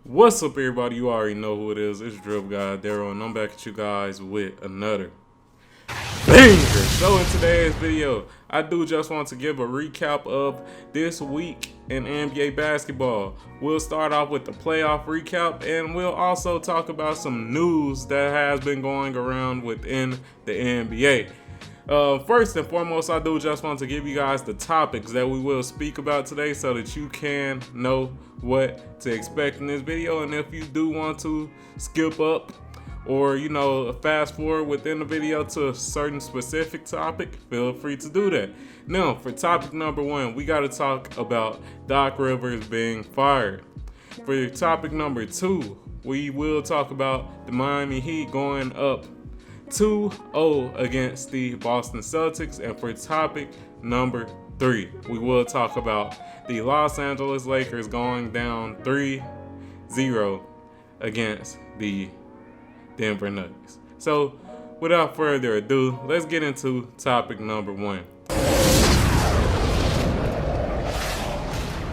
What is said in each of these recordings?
What's up, everybody? You already know who it is. It's Drip Guy Daryl, and I'm back at you guys with another banger. So in today's video, I do just want to give a recap of this week in NBA basketball. We'll start off with the playoff recap, and we'll also talk about some news that has been going around within the NBA. First and foremost, I do just want to give you guys the topics that we will speak about today so that you can know what to expect in this video. And if you do want to skip up or, fast forward within the video to a certain specific topic, feel free to do that. Now, for topic number one, we got to talk about Doc Rivers being fired. For topic number two, we will talk about the Miami Heat going up 2-0 against the Boston Celtics. And for topic number three, we will talk about the Los Angeles Lakers going down 3-0 against the Denver Nuggets. So without further ado, let's get into topic number one.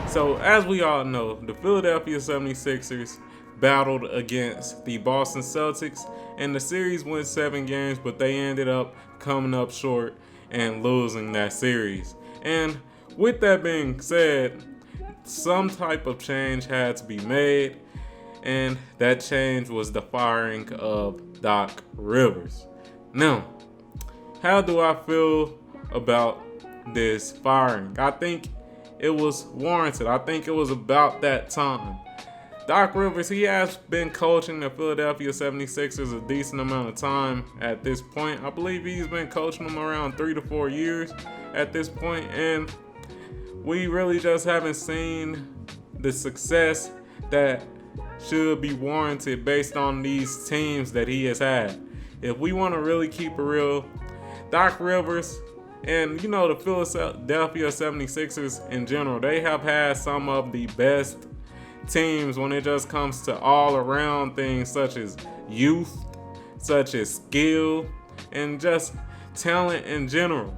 So as we all know, the Philadelphia 76ers battled against the Boston Celtics, and the series went 7 games, but they ended up coming up short and losing that series. And with that being said, some type of change had to be made, and that change was the firing of Doc Rivers. Now, how do I feel about this firing? I think it was warranted. I think it was about that time. Doc Rivers, he has been coaching the Philadelphia 76ers a decent amount of time at this point. I believe he's been coaching them around 3 to 4 years at this point, and we really just haven't seen the success that should be warranted based on these teams that he has had. If we want to really keep it real, Doc Rivers and the Philadelphia 76ers in general, they have had some of the best teams when it just comes to all around things such as youth, such as skill, and just talent in general.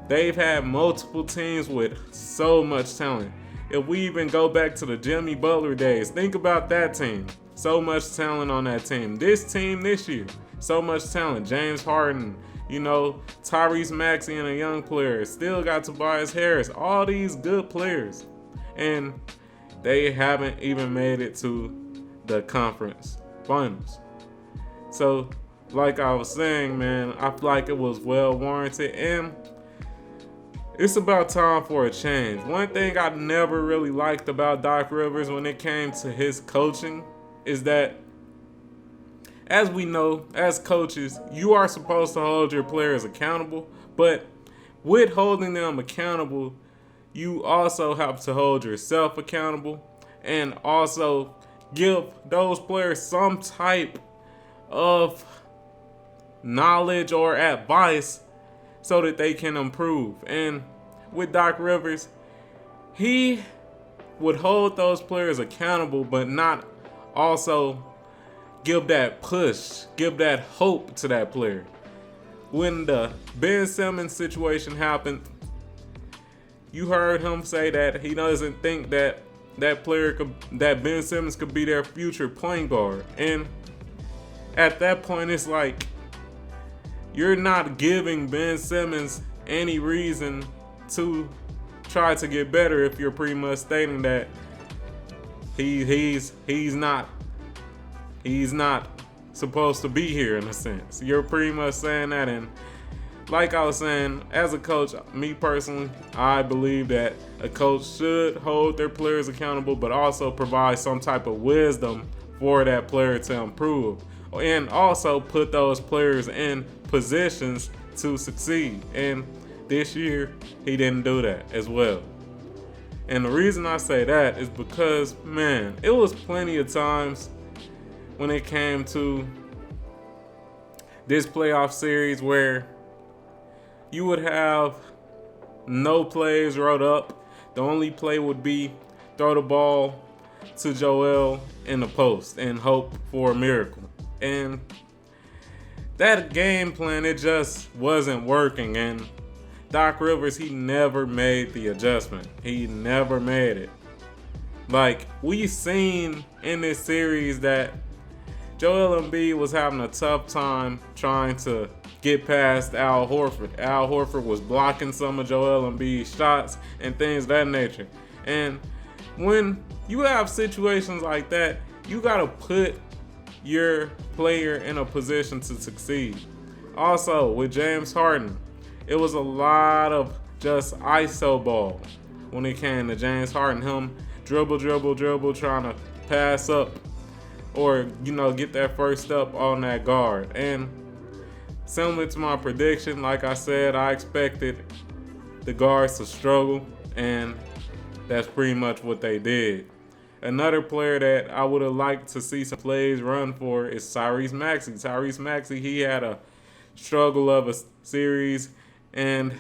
They've had multiple teams with so much talent. If we even go back to the Jimmy Butler days, think about that team. So much talent on that team. This team this year, so much talent. James Harden, Tyrese Maxey and a young player. Still got Tobias Harris. All these good players. And they haven't even made it to the conference finals. So, like I was saying, man, I feel like it was well warranted, and it's about time for a change. One thing I never really liked about Doc Rivers when it came to his coaching is that, as we know, as coaches, you are supposed to hold your players accountable, but with holding them accountable, you also have to hold yourself accountable and also give those players some type of knowledge or advice so that they can improve. And with Doc Rivers, he would hold those players accountable, but not also give that push, give that hope to that player. When the Ben Simmons situation happened, you heard him say that he doesn't think that Ben Simmons could be their future point guard. And at that point, it's like, you're not giving Ben Simmons any reason to try to get better if you're pretty much stating that he's not supposed to be here in a sense. You're pretty much saying that. And like I was saying, as a coach, me personally, I believe that a coach should hold their players accountable, but also provide some type of wisdom for that player to improve, and also put those players in positions to succeed. And this year, he didn't do that as well. And the reason I say that is because, man, it was plenty of times when it came to this playoff series where you would have no plays wrote up. The only play would be throw the ball to Joel in the post and hope for a miracle. And that game plan, it just wasn't working. And Doc Rivers, he never made the adjustment. He never made it. Like, we seen in this series that Joel Embiid was having a tough time trying to get past Al Horford. Al Horford was blocking some of Joel Embiid's shots and things of that nature. And when you have situations like that, you gotta put your player in a position to succeed. Also, with James Harden, it was a lot of just ISO ball when it came to James Harden. Him dribble, trying to pass up or, get that first up on that guard. And similar to my prediction, like I said, I expected the guards to struggle, and that's pretty much what they did. Another player that I would have liked to see some plays run for is Tyrese Maxey. Tyrese Maxey, he had a struggle of a series, and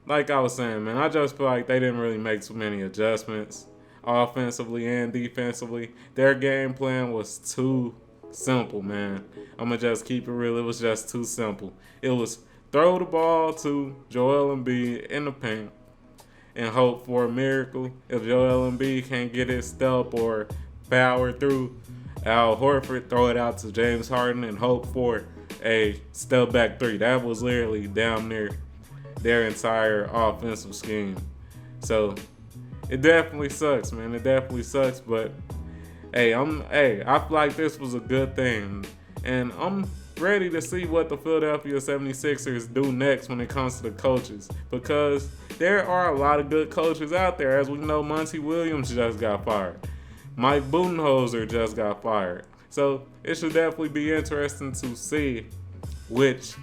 like I was saying, man, I just feel like they didn't really make too many adjustments offensively and defensively. Their game plan was too simple, man. I'm going to just keep it real. It was just too simple. It was throw the ball to Joel Embiid in the paint and hope for a miracle. If Joel Embiid can't get his step or power through Al Horford, throw it out to James Harden and hope for a step back three. That was literally down near their entire offensive scheme. So it definitely sucks, man. It definitely sucks, but I feel like this was a good thing. And I'm ready to see what the Philadelphia 76ers do next when it comes to the coaches, because there are a lot of good coaches out there. As we know, Monty Williams just got fired. Mike Budenholzer just got fired. So it should definitely be interesting to see which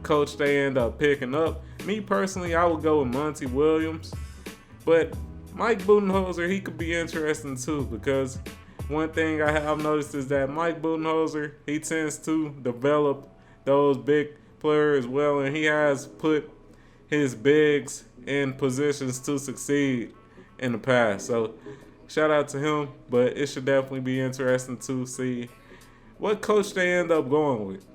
coach they end up picking up. Me personally, I would go with Monty Williams, but Mike Budenholzer, he could be interesting too, because one thing I have noticed is that Mike Budenholzer, he tends to develop those big players well, and he has put his bigs in positions to succeed in the past. So shout out to him, but it should definitely be interesting to see what coach they end up going with.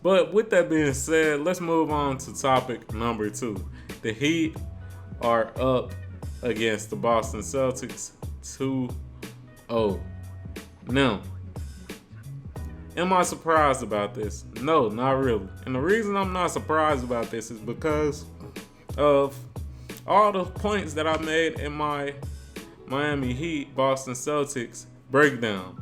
But with that being said, let's move on to topic number 2. The Heat are up against the Boston Celtics 2-0. Now, am I surprised about this? No, not really. And the reason I'm not surprised about this is because of all the points that I made in my Miami Heat Boston Celtics breakdown.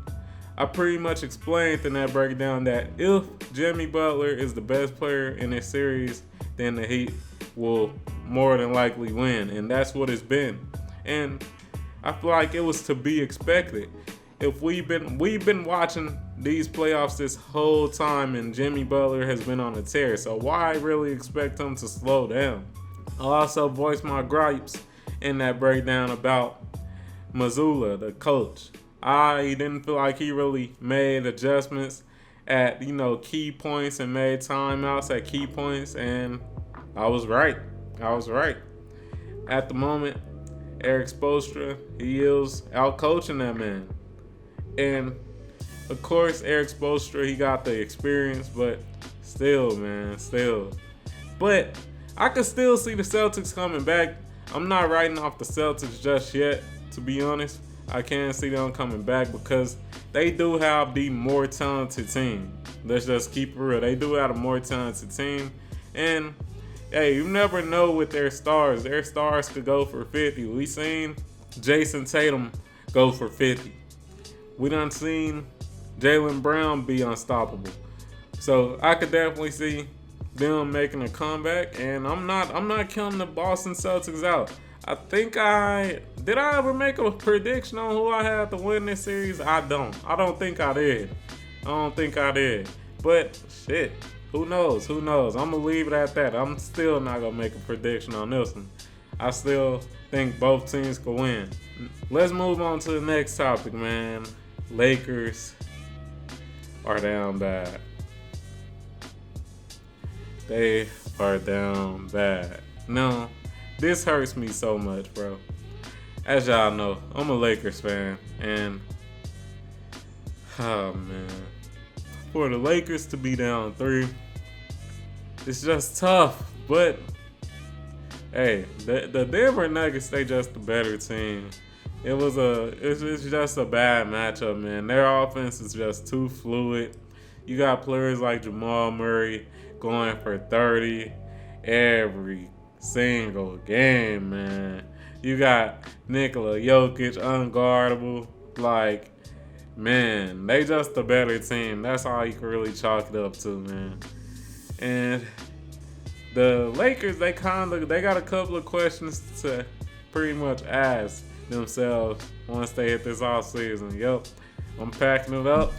I pretty much explained in that breakdown that if Jimmy Butler is the best player in this series, then the Heat will more than likely win, and that's what it's been. And I feel like it was to be expected. If we've been watching these playoffs this whole time, and Jimmy Butler has been on a tear, so why really expect him to slow down? I also voiced my gripes in that breakdown about Mazzulla, the coach. I didn't feel like he really made adjustments at key points and made timeouts at key points, and I was right. At the moment, Eric Spoelstra, he is out coaching that man. And of course, Eric Spoelstra, he got the experience, but still. But I can still see the Celtics coming back. I'm not writing off the Celtics just yet, to be honest. I can see them coming back because they do have the more talented team. Let's just keep it real. They do have a more talented team. And hey, you never know with their stars. Their stars could go for 50. We seen Jason Tatum go for 50. We done seen Jaylen Brown be unstoppable. So I could definitely see them making a comeback. And I'm not counting the Boston Celtics out. Did I ever make a prediction on who I had to win this series? I don't think I did. But shit. Who knows? I'm going to leave it at that. I'm still not going to make a prediction on this one. I still think both teams can win. Let's move on to the next topic, man. Lakers are down bad. They are down bad. No, this hurts me so much, bro. As y'all know, I'm a Lakers fan. And, oh, man. For the Lakers to be down 3, it's just tough. But Hey, the Denver Nuggets, they just a better team. It's just a bad matchup, man. Their offense is just too fluid. You got players like Jamal Murray going for 30 every single game, man. You got Nikola Jokic unguardable. Like, man, they just a better team. That's all you can really chalk it up to, man. And the Lakers, they got a couple of questions to pretty much ask themselves once they hit this off season. Yep, I'm packing it up.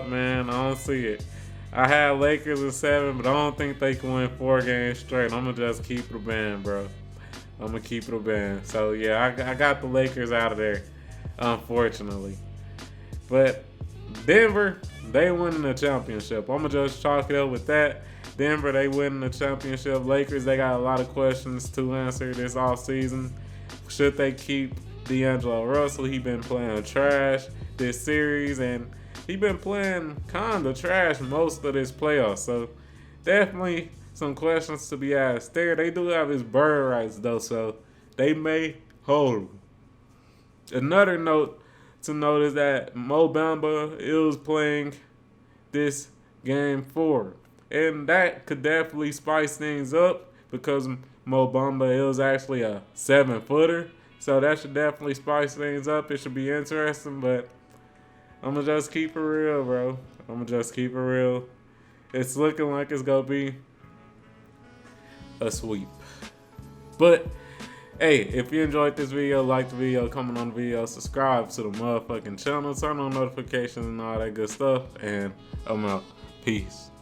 Man. I don't see it. I had Lakers in 7, but I don't think they can win 4 games straight. I'm gonna just keep it a band, bro. I'm gonna keep it a band. So yeah, I got the Lakers out of there, unfortunately. But Denver, they winning the championship. I'm gonna just chalk it up with that. Denver, they winning the championship. Lakers, they got a lot of questions to answer this offseason. Should they keep D'Angelo Russell? He been playing trash this series, and he been playing kind of trash most of this playoffs. So definitely some questions to be asked there. They do have his bird rights, though, so they may hold him. Another note to note is that Mo Bamba is playing this game 4. And that could definitely spice things up because Mo Bamba is actually a 7-footer. So that should definitely spice things up. It should be interesting, but I'm going to just keep it real, bro. It's looking like it's going to be a sweep. But, hey, if you enjoyed this video, like the video, comment on the video, subscribe to the motherfucking channel, turn on notifications and all that good stuff, and I'm out. Peace.